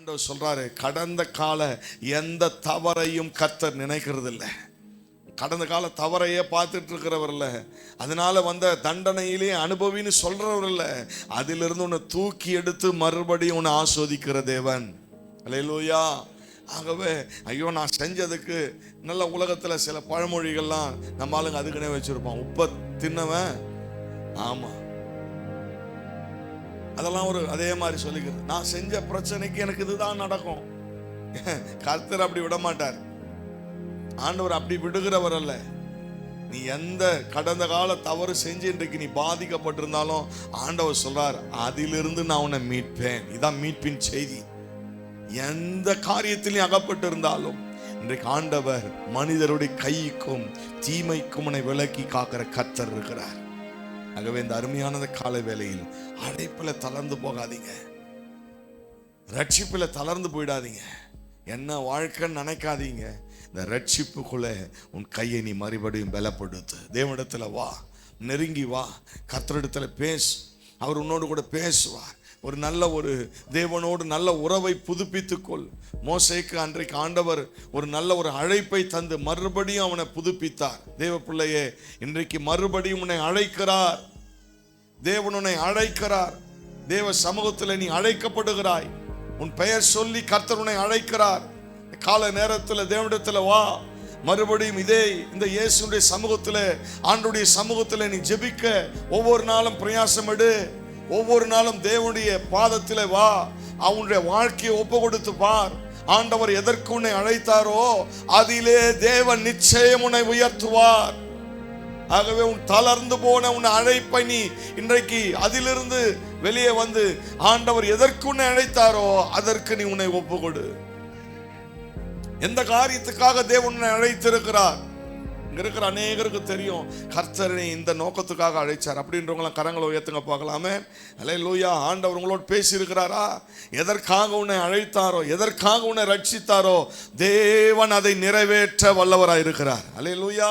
ஆண்டவர் சொல்றாரு, கடந்த கால எந்த தவறையும் கர்த்தர் நினைக்கிறது இல்லை. கடந்த கால தவறையே பார்த்துட்டு இருக்கிறவர் இல்லை. அதனால வந்த தண்டனையிலே அனுபவின்னு சொல்றவர் இல்லை. அதிலிருந்து உன்னை தூக்கி எடுத்து மறுபடியும் உன்னை ஆஸ்வதிக்கிற தேவன். அல்லேலூயா. ஆகவே ஐயோ நான் செஞ்சதுக்கு நல்ல உலகத்துல சில பழமொழிகள்லாம் நம்ம ஆளுங்க அதுக்குன்னே வச்சிருப்போம். உப்ப தின்னவன், ஆமா, அதெல்லாம் ஒரு அதே மாதிரி சொல்லிக்கிறது. நான் செஞ்ச பிரச்சனைக்கு எனக்கு இதுதான் நடக்கும். கர்த்தர் அப்படி விட மாட்டார். ஆண்டவர் அப்படி விடுகிறவர் அல்ல. நீ எந்த கடந்த கால தவறு செஞ்சு இன்றைக்கு நீ பாதிக்கப்பட்டிருந்தாலும் ஆண்டவர் சொல்றார், அதிலிருந்து நான் உன்னை மீட்பேன். இதான் மீட்பின் செய்தி. எந்த காரியத்திலையும் அகப்பட்டு இருந்தாலும் இன்றைக்கு ஆண்டவர் மனிதருடைய கைக்கும் தீமைக்கும் உன்னை விலக்கி காக்கிற கர்த்தர் இருக்கிறார். ஆகவே இந்த அருமையான கால வேளையில் அழைப்பில் தளர்ந்து போகாதீங்க, ரட்சிப்பில் தளர்ந்து போயிடாதீங்க. என்ன வாழ்க்கைன்னு நினைக்காதீங்க. இந்த ரட்சிப்புக்குள்ள உன் கையை நீ மறுபடியும் பலப்படுத்து. தேவனிடத்துல வா, நெருங்கி வா, கர்த்தரிடத்துல பேசு. அவர் உன்னோடு கூட பேசுவார். ஒரு நல்ல ஒரு தேவனோடு நல்ல உறவை புதுப்பித்துக்கொள். மோசேக்கு அன்றைக்கு ஆண்டவர் ஒரு நல்ல ஒரு அழைப்பை தந்து மறுபடியும் அவனை புதுப்பித்தார். தேவ பிள்ளையே, இன்றைக்கு மறுபடியும் உன்னை அழைக்கிறார். தேவன் உன்னை அழைக்கிறார். தேவ சமூகத்தில் நீ அழைக்கப்படுகிறாய். உன் பெயர் சொல்லி கர்த்தர் உன்னை அழைக்கிறார். கால நேரத்தில் தேவனிடத்தில் வா. மறுபடியும் இந்த இயேசுடைய சமூகத்தில், ஆண்டுடைய சமூகத்தில் நீ ஜெபிக்க ஒவ்வொரு நாளும் பிரயாசம் எடு. ஒவ்வொரு நாளும் தேவனுடைய பாதத்தில் வா. அவனுடைய வாழ்க்கையை ஒப்பு கொடுத்து பார். ஆண்டவர் எதற்கு உன்னை அழைத்தாரோ அதிலே தேவன் நிச்சயம் உன்னை உயர்த்துவார். ஆகவே உன் தளர்ந்து போன உன் அழைப்பை நீ இன்றைக்கு அதிலிருந்து வெளியே வந்து ஆண்டவர் எதற்கு உன்னை அழைத்தாரோ அதற்கு நீ உன்னை ஒப்பு கொடு. எந்த காரியத்துக்காக தேவன் உன்னை அழைத்திருக்கிறார்? இங்க இருக்கிற அநேகருக்கு தெரியும், கர்த்தரை இந்த நோக்கத்துக்காக அழைச்சார் அப்படின்றவங்களாம் கரங்களை உயர்த்துங்க பார்க்கலாமே. அல்லேலூயா. ஆண்டவர் உங்களோடு பேசி இருக்கிறாரா? எதற்காக உன்னை அழைத்தாரோ, எதற்காக உன்னை ரட்சித்தாரோ தேவன் அதை நிறைவேற்ற வல்லவராய் இருக்கிறார். அல்லேலூயா.